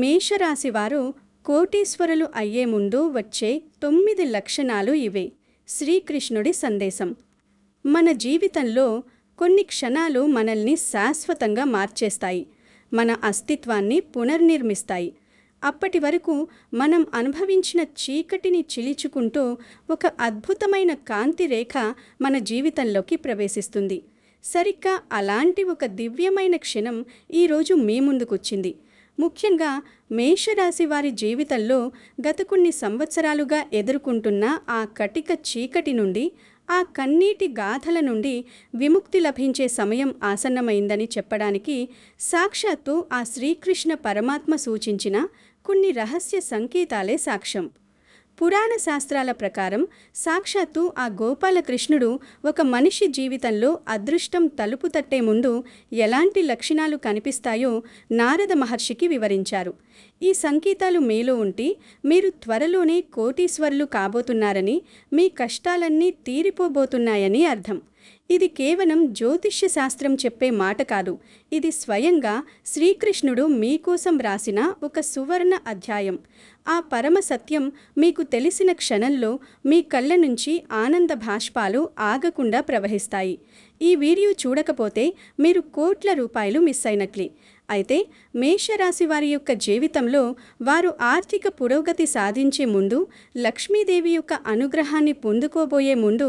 మేషరాశి వారు కోటీశ్వరులు అయ్యే ముందు వచ్చే 9 లక్షణాలు ఇవే. శ్రీకృష్ణుడి సందేశం. మన జీవితంలో కొన్ని క్షణాలు మనల్ని శాశ్వతంగా మార్చేస్తాయి, మన అస్తిత్వాన్ని పునర్నిర్మిస్తాయి. అప్పటి వరకు మనం అనుభవించిన చీకటిని చిలుచుకుంటూ ఒక అద్భుతమైన కాంతి రేఖ మన జీవితంలోకి ప్రవేశిస్తుంది. సరిగ్గా అలాంటి ఒక దివ్యమైన క్షణం ఈరోజు మీ ముందుకొచ్చింది. ముఖ్యంగా మేషరాశి వారి జీవితంలో గత కొన్ని సంవత్సరాలుగా ఎదుర్కొంటున్న ఆ కటిక చీకటి నుండి, ఆ కన్నీటి గాథల నుండి విముక్తి లభించే సమయం ఆసన్నమైందని చెప్పడానికి సాక్షాత్తు ఆ శ్రీకృష్ణ పరమాత్మ సూచించిన కొన్ని రహస్య సంకేతాలే సాక్ష్యం. పురాణ శాస్త్రాల ప్రకారం సాక్షాత్తు ఆ గోపాలకృష్ణుడు ఒక మనిషి జీవితంలో అదృష్టం తలుపు తట్టే ముందు ఎలాంటి లక్షణాలు కనిపిస్తాయో నారద మహర్షికి వివరించారు. ఈ సంకేతాలు మీలో ఉంటే మీరు త్వరలోనే కోటీశ్వరులు కాబోతున్నారని, మీ కష్టాలన్నీ తీరిపోబోతున్నాయని అర్థం. ఇది కేవలం జ్యోతిష్య శాస్త్రం చెప్పే మాట కాదు. ఇది స్వయంగా శ్రీకృష్ణుడు మీకోసం రాసిన ఒక సువర్ణ అధ్యాయం. ఆ పరమ సత్యం మీకు తెలిసిన క్షణంలో మీ కళ్ళ నుంచి ఆనంద భాష్పాలు ఆగకుండా ప్రవహిస్తాయి. ఈ వీడియో చూడకపోతే మీరు కోట్ల రూపాయలు మిస్ అయినట్లే. అయితే మేషరాశి వారి యొక్క జీవితంలో వారు ఆర్థిక పురోగతి సాధించే ముందు, లక్ష్మీదేవి యొక్క అనుగ్రహాన్ని పొందుకోబోయే ముందు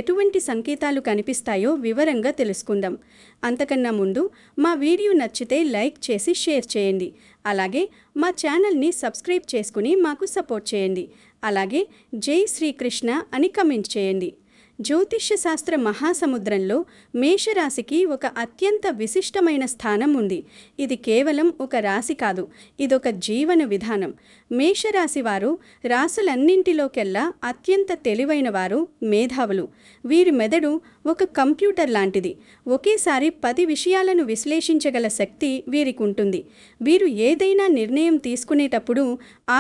ఎటువంటి సంకేతాలు కనిపిస్తాయో వివరంగా తెలుసుకుందాం. అంతకన్నా ముందు మా వీడియో నచ్చితే లైక్ చేసి షేర్ చేయండి. అలాగే మా ఛానల్ని సబ్స్క్రైబ్ చేసుకుని మాకు సపోర్ట్ చేయండి. అలాగే జై శ్రీకృష్ణ అని కమెంట్ చేయండి. జ్యోతిష్య శాస్త్ర మహాసముద్రంలో మేషరాశికి ఒక అత్యంత విశిష్టమైన స్థానం ఉంది. ఇది కేవలం ఒక రాశి కాదు, ఇదొక జీవన విధానం. మేషరాశి వారు రాసులన్నింటిలోకెల్లా అత్యంత తెలివైన వారు, మేధావులు. వీరి మెదడు ఒక కంప్యూటర్ లాంటిది. ఒకేసారి 10 విషయాలను విశ్లేషించగల శక్తి వీరికి ఉంటుంది. వీరు ఏదైనా నిర్ణయం తీసుకునేటప్పుడు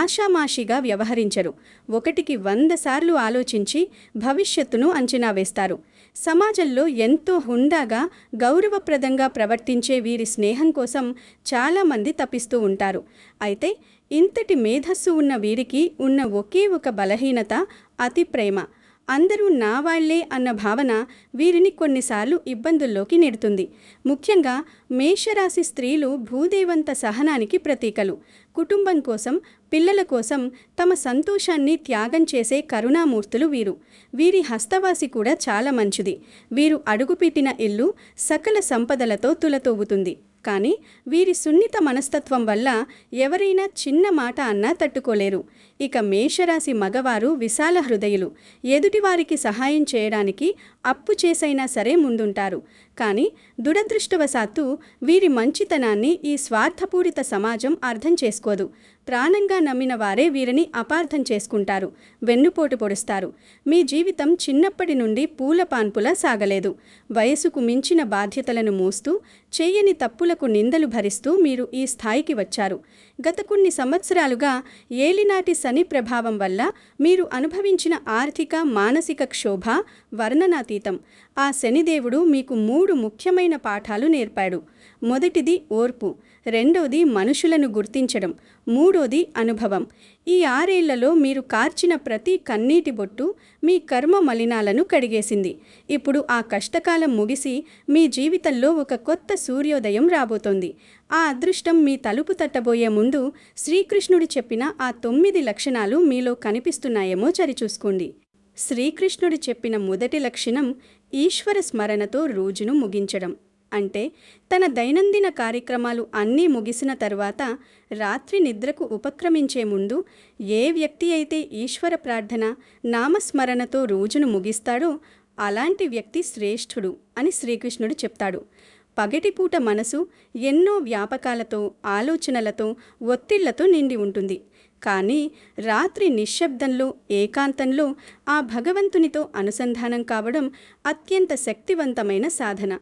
ఆషామాషిగా వ్యవహరించరు. 1కి 100 సార్లు ఆలోచించి భవిష్యత్తును అంచనా వేస్తారు. సమాజంలో ఎంతో హుందాగా, గౌరవప్రదంగా ప్రవర్తించే వీరి స్నేహం కోసం చాలామంది తపిస్తూ ఉంటారు. అయితే ఇంతటి మేధస్సు ఉన్న వీరికి ఉన్న ఒకే ఒక బలహీనత అతి ప్రేమ. అందరూ నా వాళ్లే అన్న భావన వీరిని కొన్నిసార్లు ఇబ్బందుల్లోకి నెడుతుంది. ముఖ్యంగా మేషరాశి స్త్రీలు భూదేవంత సహనానికి ప్రతీకలు. కుటుంబం కోసం, పిల్లల కోసం తమ సంతోషాన్ని త్యాగం చేసే కరుణామూర్తులు వీరు. వీరి హస్తవాసి కూడా చాలా మంచిది. వీరు అడుగుపెట్టిన ఇల్లు సకల సంపదలతో తులతూగుతుంది. కానీ వీరి సున్నిత మనస్తత్వం వల్ల ఎవరైనా చిన్న మాట అన్నా తట్టుకోలేరు. ఇక మేషరాశి మగవారు విశాల హృదయులు. ఎదుటివారికి సహాయం చేయడానికి అప్పు చేసైనా సరే ముందుంటారు. కానీ దురదృష్టవశాత్తు వీరి మంచితనాన్ని ఈ స్వార్థపూరిత సమాజం అర్థం చేసుకోదు. ప్రాణంగా నమ్మిన వారే వీరిని అపార్థం చేసుకుంటారు, వెన్నుపోటు పొడుస్తారు. మీ జీవితం చిన్నప్పటి నుండి పూల పాన్పులా సాగలేదు. వయసుకు మించిన బాధ్యతలను మోస్తూ, చేయని తప్పులకు నిందలు భరిస్తూ మీరు ఈ స్థాయికి వచ్చారు. గత కొన్ని సంవత్సరాలుగా ఏలినాటి శని ప్రభావం వల్ల మీరు అనుభవించిన ఆర్థిక, మానసిక క్షోభ వర్ణనాతీతం. ఆ శనిదేవుడు మీకు 3 ముఖ్యమైన పాఠాలు నేర్పాడు. మొదటిది ఓర్పు, రెండోది మనుషులను గుర్తించడం, మూడోది అనుభవం. ఈ 6 ఏళ్లలో మీరు కార్చిన ప్రతి కన్నీటి బొట్టు మీ కర్మ మలినాలను కడిగేసింది. ఇప్పుడు ఆ కష్టకాలం ముగిసి మీ జీవితంలో ఒక కొత్త సూర్యోదయం రాబోతోంది. ఆ అదృష్టం మీ తలుపు తట్టబోయే ముందు శ్రీకృష్ణుడు చెప్పిన ఆ 9 లక్షణాలు మీలో కనిపిస్తున్నాయేమో సరిచూసుకోండి. శ్రీకృష్ణుడు చెప్పిన మొదటి లక్షణం ఈశ్వర స్మరణతో రోజును ముగించడం. అంటే తన దైనందిన కార్యక్రమాలు అన్నీ ముగిసిన తరువాత రాత్రి నిద్రకు ఉపక్రమించే ముందు ఏ వ్యక్తి అయితే ఈశ్వర ప్రార్థన, నామస్మరణతో రోజును ముగిస్తాడో అలాంటి వ్యక్తి శ్రేష్ఠుడు అని శ్రీకృష్ణుడు చెప్తాడు. పగటిపూట మనసు ఎన్నో వ్యాపకాలతో, ఆలోచనలతో, ఒత్తిళ్లతో నిండి ఉంటుంది. కానీ రాత్రి నిశ్శబ్దంలో, ఏకాంతంలో ఆ భగవంతునితో అనుసంధానం కావడం అత్యంత శక్తివంతమైన సాధన.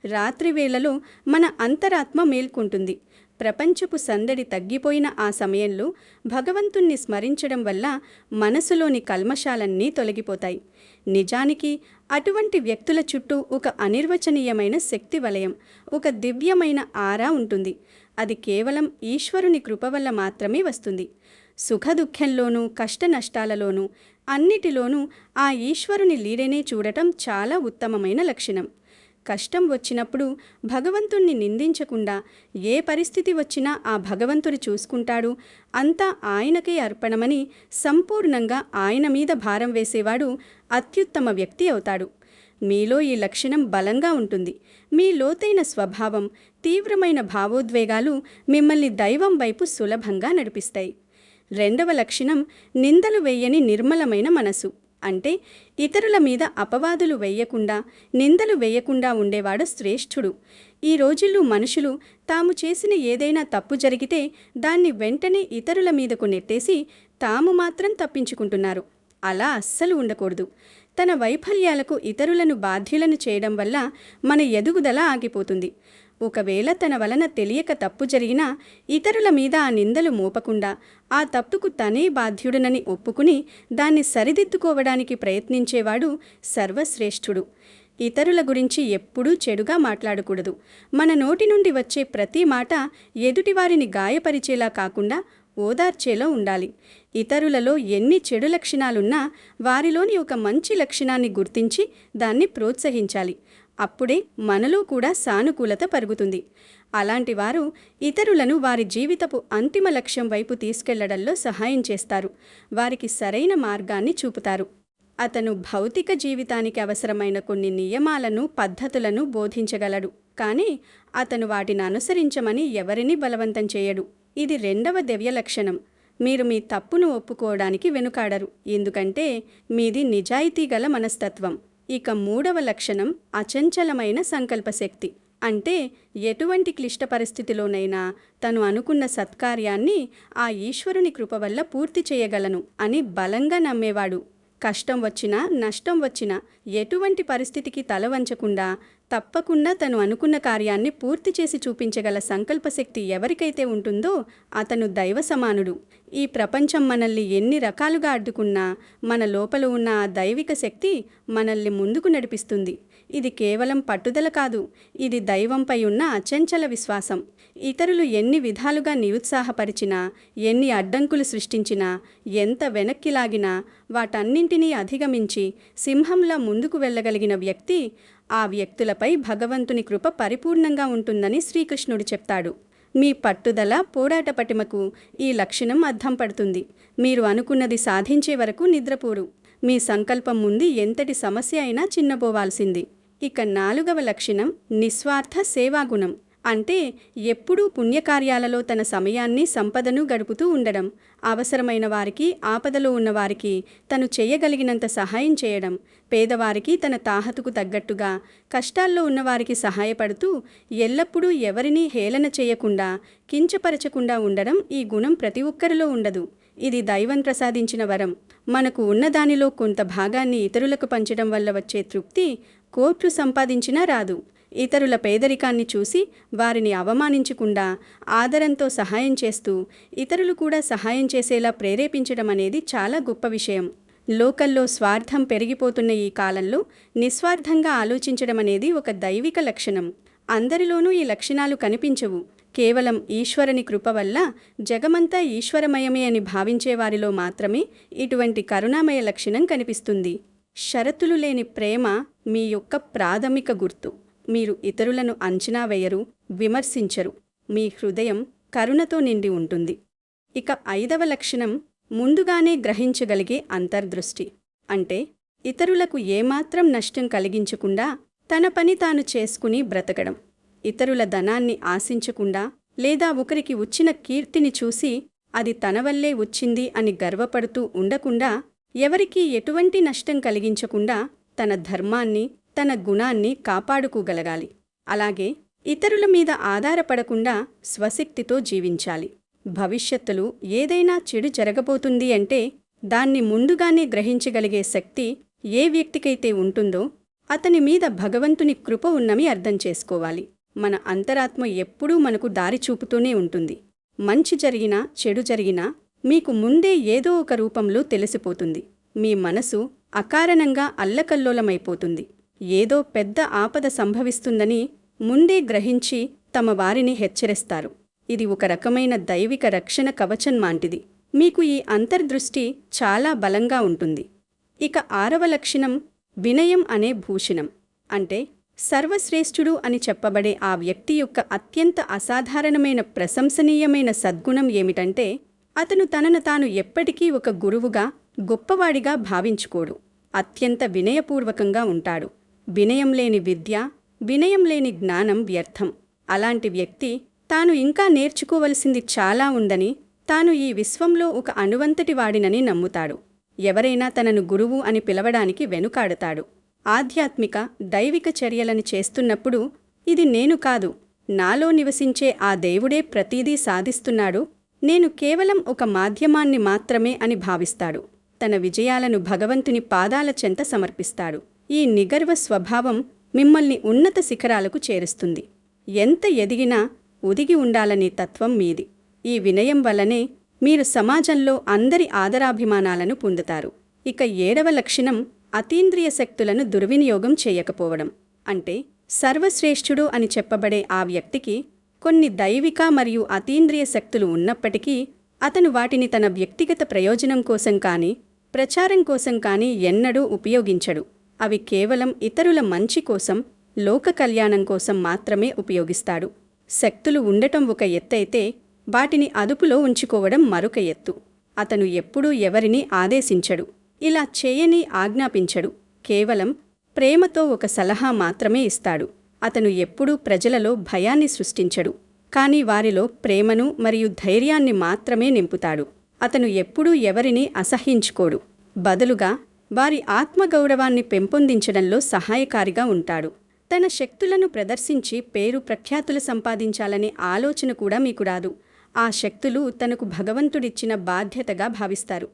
రాత్రి వేళలో మన అంతరాత్మ మేల్కొంటుంది. ప్రపంచపు సందడి తగ్గిపోయిన ఆ సమయంలో భగవంతుణ్ణి స్మరించడం వల్ల మనసులోని కల్మషాలన్నీ తొలగిపోతాయి. నిజానికి అటువంటి వ్యక్తుల చుట్టూ ఒక అనిర్వచనీయమైన శక్తి వలయం, ఒక దివ్యమైన ఆరా ఉంటుంది. అది కేవలం ఈశ్వరుని కృప వల్ల మాత్రమే వస్తుంది. సుఖదుఖంలోనూ కష్ట నష్టాలలోనూ అన్నిటిలోనూ ఆ ఈశ్వరుని లీలనే చూడటం చాలా ఉత్తమమైన లక్షణం. కష్టం వచ్చినప్పుడు భగవంతుణ్ణి నిందించకుండా ఏ పరిస్థితి వచ్చినా ఆ భగవంతుడు చూసుకుంటాడు, అంతా ఆయనకే అర్పణమని సంపూర్ణంగా ఆయన మీద భారం వేసేవాడు అత్యుత్తమ వ్యక్తి అవుతాడు. మీలో ఈ లక్షణం బలంగా ఉంటుంది. మీ లోతైన స్వభావం, తీవ్రమైన భావోద్వేగాలు మిమ్మల్ని దైవం వైపు సులభంగా నడిపిస్తాయి. రెండవ లక్షణం నిందలు వేయని నిర్మలమైన మనసు. అంటే ఇతరుల మీద అపవాదులు వేయకుండా, నిందలు వేయకుండా ఉండేవాడు శ్రేష్ఠుడు. ఈ రోజుల్లో మనుషులు తాము చేసిన ఏదైనా తప్పు జరిగితే దాన్ని వెంటనే ఇతరుల మీదకు నెట్టేసి తాము మాత్రం తప్పించుకుంటున్నారు. అలా అస్సలు ఉండకూడదు. తన వైఫల్యాలకు ఇతరులను బాధ్యులను చేయడం వల్ల మన ఎదుగుదల ఆగిపోతుంది. ఒకవేళ తన వలన తెలియక తప్పు జరిగినా ఇతరుల మీద ఆ నిందలు మోపకుండా ఆ తప్పుకు తనే బాధ్యుడనని ఒప్పుకుని దాన్ని సరిదిద్దుకోవడానికి ప్రయత్నించేవాడు సర్వశ్రేష్ఠుడు. ఇతరుల గురించి ఎప్పుడూ చెడుగా మాట్లాడకూడదు. మన నోటి నుండి వచ్చే ప్రతి మాట ఎదుటివారిని గాయపరిచేలా కాకుండా ఓదార్చేలా ఉండాలి. ఇతరులలో ఎన్ని చెడు లక్షణాలున్నా వారిలోని ఒక మంచి లక్షణాన్ని గుర్తించి దాన్ని ప్రోత్సహించాలి. అప్పుడే మనలో కూడా సానుకూలత పరుగుతుంది. అలాంటి వారు ఇతరులను వారి జీవితపు అంతిమ లక్ష్యం వైపు తీసుకెళ్లడంలో సహాయం చేస్తారు. వారికి సరైన మార్గాన్ని చూపుతారు. అతను భౌతిక జీవితానికి అవసరమైన కొన్ని నియమాలను, పద్ధతులను బోధించగలడు. కానీ అతను వాటిని అనుసరించమని ఎవరినీ బలవంతం చేయడు. ఇది రెండవ దివ్య లక్షణం. మీరు మీ తప్పును ఒప్పుకోవడానికి వెనుకాడరు, ఎందుకంటే మీది నిజాయితీ గల మనస్తత్వం. ఇక మూడవ లక్షణం అచంచలమైన సంకల్పశక్తి. అంటే ఎటువంటి క్లిష్ట పరిస్థితిలోనైనా తను అనుకున్న సత్కార్యాన్ని ఆ ఈశ్వరుని కృప వల్ల పూర్తి చేయగలను అని బలంగా నమ్మేవాడు. కష్టం వచ్చినా నష్టం వచ్చినా ఎటువంటి పరిస్థితికి తల వంచకుండా తప్పకుండా తను అనుకున్న కార్యాన్ని పూర్తి చేసి చూపించగల సంకల్పశక్తి ఎవరికైతే ఉంటుందో అతను దైవ సమానుడు. ఈ ప్రపంచం మనల్ని ఎన్ని రకాలుగా అడ్డుకున్నా మన లోపల ఉన్న ఆ దైవిక శక్తి మనల్ని ముందుకు నడిపిస్తుంది. ఇది కేవలం పట్టుదల కాదు, ఇది దైవంపై ఉన్న అచంచల విశ్వాసం. ఇతరులు ఎన్ని విధాలుగా నిరుత్సాహపరిచినా, ఎన్ని అడ్డంకులు సృష్టించినా, ఎంత వెనక్కి లాగినా వాటన్నింటినీ అధిగమించి సింహంలా ముందుకు వెళ్ళగలిగిన వ్యక్తి, ఆ వ్యక్తులపై భగవంతుని కృప పరిపూర్ణంగా ఉంటుందని శ్రీకృష్ణుడు చెప్తాడు. మీ పట్టుదల, పోరాట పటిమకు ఈ లక్షణం అద్దం పడుతుంది. మీరు అనుకున్నది సాధించే వరకు నిద్రపోరు. మీ సంకల్పం ముందు ఎంతటి సమస్య అయినా చిన్నబోవాల్సింది. ఇక నాలుగవ లక్షణం నిస్వార్థ సేవాగుణం. అంటే ఎప్పుడూ పుణ్యకార్యాలలో తన సమయాన్ని, సంపదను గడుపుతూ ఉండడం, అవసరమైన వారికి, ఆపదలో ఉన్నవారికి తను చేయగలిగినంత సహాయం చేయడం, పేదవారికి తన తాహతుకు తగ్గట్టుగా, కష్టాల్లో ఉన్నవారికి సహాయపడుతూ ఎల్లప్పుడూ ఎవరినీ హేళన చేయకుండా, కించపరచకుండా ఉండడం ఈ గుణం ప్రతి ఒక్కరిలో ఉండదు. ఇది దైవం ప్రసాదించిన వరం. మనకు ఉన్నదానిలో కొంత భాగాన్ని ఇతరులకు పంచడం వల్ల వచ్చే తృప్తి కోట్లు సంపాదించినా రాదు. ఇతరుల పేదరికాన్ని చూసి వారిని అవమానించకుండా ఆదరంతో సహాయం చేస్తూ ఇతరులు కూడా సహాయం చేసేలా ప్రేరేపించడం అనేది చాలా గొప్ప విషయం. లోకల్లో స్వార్థం పెరిగిపోతున్న ఈ కాలంలో నిస్వార్థంగా ఆలోచించడం అనేది ఒక దైవిక లక్షణం. అందరిలోనూ ఈ లక్షణాలు కనిపించవు. కేవలం ఈశ్వరుని కృప వల్ల జగమంతా ఈశ్వరమయమే అని భావించే వారిలో మాత్రమే ఇటువంటి కరుణామయ లక్షణం కనిపిస్తుంది. షరతులు లేని ప్రేమ మీ యొక్క ప్రాథమిక గుర్తు. మీరు ఇతరులను అంచనా వేయరు, విమర్శించరు. మీ హృదయం కరుణతో నిండి ఉంటుంది. ఇక ఐదవ లక్షణం ముందుగానే గ్రహించగలిగే అంతర్దృష్టి. అంటే ఇతరులకు ఏమాత్రం నష్టం కలిగించకుండా తన పని తాను చేసుకుని బ్రతకడం. ఇతరుల ధనాన్ని ఆశించకుండా లేదా ఒకరికి వచ్చిన కీర్తిని చూసి అది తన వల్లే వచ్చింది అని గర్వపడుతూ ఉండకుండా, ఎవరికీ ఎటువంటి నష్టం కలిగించకుండా తన ధర్మాన్ని, తన గుణాన్ని కాపాడుకోగలగాలి. అలాగే ఇతరుల మీద ఆధారపడకుండా స్వశక్తితో జీవించాలి. భవిష్యత్తులో ఏదైనా చెడు జరగబోతుంది అంటే దాన్ని ముందుగానే గ్రహించగలిగే శక్తి ఏ వ్యక్తికైతే ఉంటుందో అతని మీద భగవంతుని కృప ఉన్నమి అర్థం చేసుకోవాలి. మన అంతరాత్మ ఎప్పుడూ మనకు దారి చూపుతూనే ఉంటుంది. మంచి జరిగినా చెడు జరిగినా మీకు ముందే ఏదో ఒక రూపంలో తెలిసిపోతుంది. మీ మనసు అకారణంగా అల్లకల్లోలమైపోతుంది. ఏదో పెద్ద ఆపద సంభవిస్తుందని ముందే గ్రహించి తమ వారిని హెచ్చరిస్తారు. ఇది ఒక రకమైన దైవిక రక్షణ కవచం లాంటిది. మీకు ఈ అంతర్దృష్టి చాలా బలంగా ఉంటుంది. ఇక 6వ లక్షణం వినయం అనే భూషణం. అంటే సర్వశ్రేష్ఠుడు అని చెప్పబడే ఆ వ్యక్తి యొక్క అత్యంత అసాధారణమైన ప్రశంసనీయమైన సద్గుణం ఏమిటంటే అతను తనను తాను ఎప్పటికీ ఒక గురువుగా గొప్పవాడిగా భావించుకోడు. అత్యంత వినయపూర్వకంగా ఉంటాడు. వినయం లేని విద్య, వినయం లేని జ్ఞానం వ్యర్థం. అలాంటి వ్యక్తి తాను ఇంకా నేర్చుకోవలసింది చాలా ఉందని, తాను ఈ విశ్వంలో ఒక అణువంతటి వాడినని నమ్ముతాడు. ఎవరైనా తనను గురువు అని పిలవడానికి వెనుకాడతాడు. ఆధ్యాత్మిక దైవిక చర్యలను చేస్తున్నప్పుడు ఇది నేను కాదు, నాలో నివసించే ఆ దేవుడే ప్రతిదీ సాధిస్తున్నాడు, నేను కేవలం ఒక మాధ్యమాన్ని మాత్రమే అని భావిస్తాడు. తన విజయాలను భగవంతుని పాదాల చెంత సమర్పిస్తాడు. ఈ నిగర్వ స్వభావం మిమ్మల్ని ఉన్నత శిఖరాలకు చేరుస్తుంది. ఎంత ఎదిగినా ఒదిగి ఉండాలనే తత్వం మీది. ఈ వినయం వల్లనే మీరు సమాజంలో అందరి ఆదరాభిమానాలను పొందుతారు. ఇక 7వ లక్షణం అతీంద్రియ శక్తులను దుర్వినియోగం చేయకపోవడం. అంటే సర్వశ్రేష్ఠుడు అని చెప్పబడే ఆ వ్యక్తికి కొన్ని దైవిక మరియు అతీంద్రియ శక్తులు ఉన్నప్పటికీ అతను వాటిని తన వ్యక్తిగత ప్రయోజనం కోసం కానీ ప్రచారం కోసం కానీ ఎన్నడూ ఉపయోగించడు. అవి కేవలం ఇతరుల మంచి కోసం, లోక కళ్యాణం కోసం మాత్రమే ఉపయోగిస్తాడు. శక్తులు ఉండటం ఒక ఎత్తైతే వాటిని అదుపులో ఉంచుకోవడం మరొక ఎత్తు. అతను ఎప్పుడూ ఎవరినీ ఆదేశించడు, ఇలా చేయని ఆజ్ఞాపించడు. కేవలం ప్రేమతో ఒక సలహా మాత్రమే ఇస్తాడు. అతను ఎప్పుడూ ప్రజలలో భయాన్ని సృష్టించడు, కానీ వారిలో ప్రేమను మరియు ధైర్యాన్ని మాత్రమే నింపుతాడు. అతను ఎప్పుడూ ఎవరినీ అసహ్యించుకోడు, బదులుగా వారి ఆత్మగౌరవాన్ని పెంపొందించడంలో సహాయకారిగా ఉంటాడు. తన శక్తులను ప్రదర్శించి పేరు ప్రఖ్యాతులు సంపాదించాలనే ఆలోచన కూడా మీకు రాదు. ఆ శక్తులు తనకు భగవంతుడిచ్చిన బాధ్యతగా భావిస్తారు.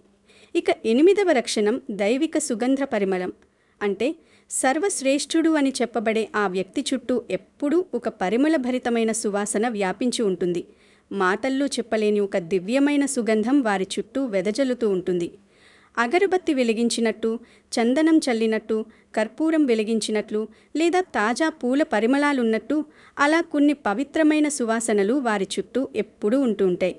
ఇక 8వ లక్షణం దైవిక సుగంధ పరిమళం. అంటే సర్వశ్రేష్ఠుడు అని చెప్పబడే ఆ వ్యక్తి చుట్టూ ఎప్పుడూ ఒక పరిమళభరితమైన సువాసన వ్యాపించి ఉంటుంది. మాటల్లో చెప్పలేని ఒక దివ్యమైన సుగంధం వారి చుట్టూ వెదజల్లుతూ ఉంటుంది. అగరబత్తి వెలిగించినట్టు, చందనం చల్లినట్టు, కర్పూరం వెలిగించినట్లు, లేదా తాజా పూల పరిమళాలున్నట్టు అలా కొన్ని పవిత్రమైన సువాసనలు వారి చుట్టూ ఎప్పుడూ ఉంటుంటాయి.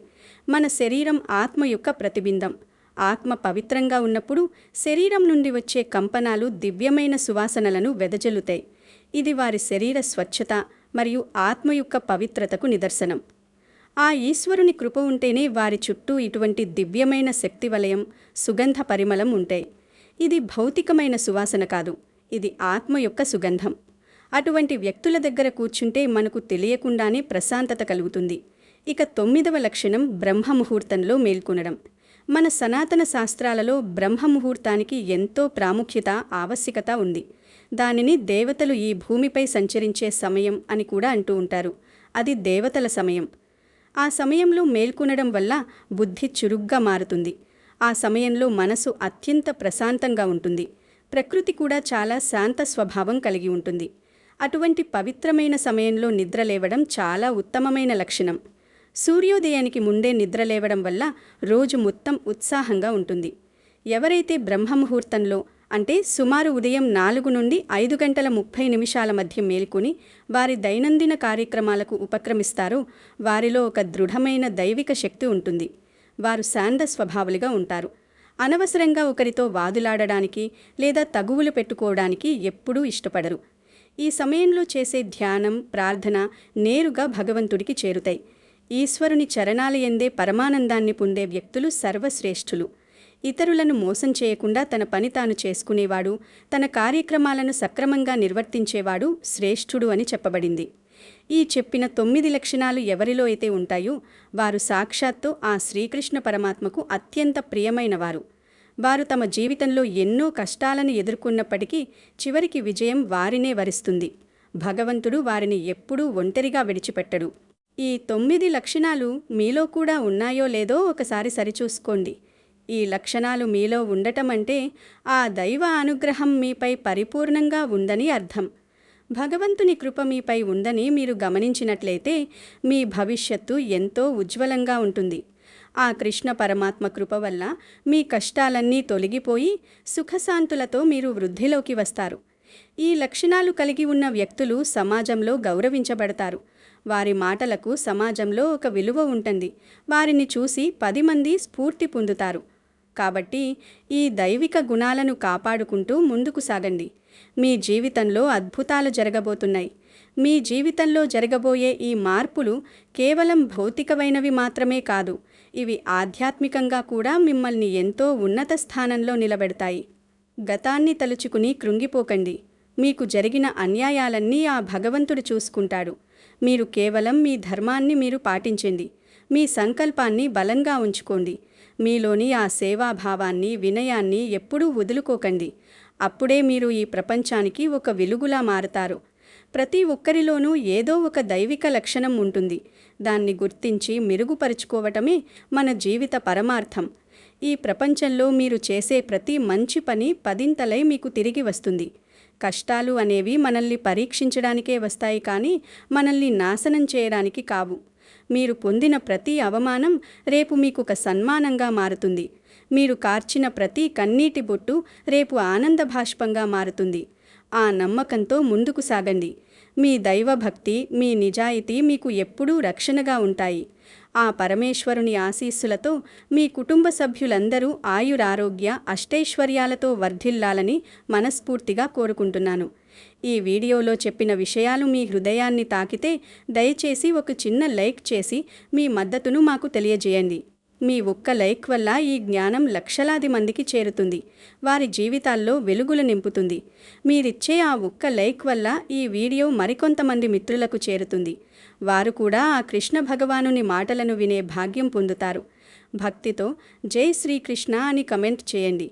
మన శరీరం ఆత్మ యొక్క ప్రతిబింబం. ఆత్మ పవిత్రంగా ఉన్నప్పుడు శరీరం నుండి వచ్చే కంపనాలు దివ్యమైన సువాసనలను వెదజల్లుతాయి. ఇది వారి శరీర స్వచ్ఛత మరియు ఆత్మ యొక్క పవిత్రతకు నిదర్శనం. ఆ ఈశ్వరుని కృప ఉంటేనే వారి చుట్టూ ఇటువంటి దివ్యమైన శక్తి వలయం, సుగంధ పరిమళం ఉంటాయి. ఇది భౌతికమైన సువాసన కాదు, ఇది ఆత్మ యొక్క సుగంధం. అటువంటి వ్యక్తుల దగ్గర కూర్చుంటే మనకు తెలియకుండానే ప్రశాంతత కలుగుతుంది. ఇక 9వ లక్షణం బ్రహ్మముహూర్తంలో మేల్కొనడం. మన సనాతన శాస్త్రాలలో బ్రహ్మముహూర్తానికి ఎంతో ప్రాముఖ్యత, ఆవశ్యకత ఉంది. దానిని దేవతలు ఈ భూమిపై సంచరించే సమయం అని కూడా అంటూ ఉంటారు. అది దేవతల సమయం. ఆ సమయంలో మేల్కొనడం వల్ల బుద్ధి చురుగ్గా మారుతుంది. ఆ సమయంలో మనసు అత్యంత ప్రశాంతంగా ఉంటుంది. ప్రకృతి కూడా చాలా శాంత స్వభావం కలిగి ఉంటుంది. అటువంటి పవిత్రమైన సమయంలో నిద్రలేవడం చాలా ఉత్తమమైన లక్షణం. సూర్యోదయానికి ముందే నిద్రలేవడం వల్ల రోజు మొత్తం ఉత్సాహంగా ఉంటుంది. ఎవరైతే బ్రహ్మముహూర్తంలో అంటే సుమారు ఉదయం 4 నుండి 5 గంటల 30 నిమిషాల మధ్య మేల్కొని వారి దైనందిన కార్యక్రమాలకు ఉపక్రమిస్తారో వారిలో ఒక దృఢమైన దైవిక శక్తి ఉంటుంది. వారు శాంత స్వభావులుగా ఉంటారు. అనవసరంగా ఒకరితో వాదులాడడానికి లేదా తగువులు పెట్టుకోవడానికి ఎప్పుడూ ఇష్టపడరు. ఈ సమయంలో చేసే ధ్యానం, ప్రార్థన నేరుగా భగవంతుడికి చేరుతాయి. ఈశ్వరుని చరణాలయందే పరమానందాన్ని పొందే వ్యక్తులు సర్వశ్రేష్ఠులు. ఇతరులను మోసం చేయకుండా తన పని తాను చేసుకునేవాడు, తన కార్యక్రమాలను సక్రమంగా నిర్వర్తించేవాడు శ్రేష్ఠుడు అని చెప్పబడింది. ఈ చెప్పిన 9 లక్షణాలు ఎవరిలో అయితే ఉంటాయో వారు సాక్షాత్తు ఆ శ్రీకృష్ణ పరమాత్మకు అత్యంత ప్రియమైనవారు. వారు తమ జీవితంలో ఎన్నో కష్టాలను ఎదుర్కొన్నప్పటికీ చివరికి విజయం వారినే వరిస్తుంది. భగవంతుడు వారిని ఎప్పుడూ ఒంటరిగా విడిచిపెట్టడు. ఈ 9 లక్షణాలు మీలో కూడా ఉన్నాయో లేదో ఒకసారి సరిచూసుకోండి. ఈ లక్షణాలు మీలో ఉండటం అంటే ఆ దైవ అనుగ్రహం మీపై పరిపూర్ణంగా ఉందని అర్థం. భగవంతుని కృప మీపై ఉందని మీరు గమనించినట్లయితే మీ భవిష్యత్తు ఎంతో ఉజ్వలంగా ఉంటుంది. ఆ కృష్ణ పరమాత్మ కృప వల్ల మీ కష్టాలన్నీ తొలగిపోయి సుఖశాంతులతో మీరు వృద్ధిలోకి వస్తారు. ఈ లక్షణాలు కలిగి ఉన్న వ్యక్తులు సమాజంలో గౌరవించబడతారు. వారి మాటలకు సమాజంలో ఒక విలువ ఉంటుంది. వారిని చూసి 10 మంది స్ఫూర్తి పొందుతారు. కాబట్టి ఈ దైవిక గుణాలను కాపాడుకుంటూ ముందుకు సాగండి. మీ జీవితంలో అద్భుతాలు జరగబోతున్నాయి. మీ జీవితంలో జరగబోయే ఈ మార్పులు కేవలం భౌతికమైనవి మాత్రమే కాదు, ఇవి ఆధ్యాత్మికంగా కూడా మిమ్మల్ని ఎంతో ఉన్నత స్థానంలో నిలబెడతాయి. గతాన్ని తలుచుకుని కృంగిపోకండి. మీకు జరిగిన అన్యాయాలన్నీ ఆ భగవంతుడు చూసుకుంటాడు. మీరు కేవలం మీ ధర్మాన్ని మీరు పాటించండి. మీ సంకల్పాన్ని బలంగా ఉంచుకోండి. మీలోని ఆ సేవాభావాన్ని, వినయాన్ని ఎప్పుడూ వదులుకోకండి. అప్పుడే మీరు ఈ ప్రపంచానికి ఒక వెలుగులా మారతారు. ప్రతి ఒక్కరిలోనూ ఏదో ఒక దైవిక లక్షణం ఉంటుంది. దాన్ని గుర్తించి మెరుగుపరుచుకోవటమే మన జీవిత పరమార్థం. ఈ ప్రపంచంలో మీరు చేసే ప్రతి మంచి పని 10ంతలై మీకు తిరిగి వస్తుంది. కష్టాలు అనేవి మనల్ని పరీక్షించడానికే వస్తాయి, కానీ మనల్ని నాశనం చేయడానికి కావు. మీరు పొందిన ప్రతి అవమానం రేపు మీకొక సన్మానంగా మారుతుంది. మీరు కార్చిన ప్రతి కన్నీటి బొట్టు రేపు ఆనంద భాష్పంగా మారుతుంది. ఆ నమ్మకంతో ముందుకు సాగండి. మీ దైవభక్తి, మీ నిజాయితీ మీకు ఎప్పుడూ రక్షణగా ఉంటాయి. ఆ పరమేశ్వరుని ఆశీస్సులతో మీ కుటుంబ సభ్యులందరూ ఆయురారోగ్య అష్టైశ్వర్యాలతో వర్ధిల్లాలని మనస్ఫూర్తిగా కోరుకుంటున్నాను. ఈ వీడియోలో చెప్పిన విషయాలు మీ హృదయాన్ని తాకితే దయచేసి ఒక చిన్న లైక్ చేసి మీ మద్దతును మాకు తెలియజేయండి. మీ ఒక్క లైక్ వల్ల ఈ జ్ఞానం లక్షలాది మందికి చేరుతుంది. వారి జీవితాల్లో వెలుగులు నింపుతుంది. మీరిచ్చే ఆ ఒక్క లైక్ వల్ల ఈ వీడియో మరికొంతమంది మిత్రులకు చేరుతుంది. వారు కూడా ఆ కృష్ణ భగవానుని మాటలను వినే భాగ్యం పొందుతారు. భక్తితో జై శ్రీకృష్ణ అని కమెంట్ చేయండి.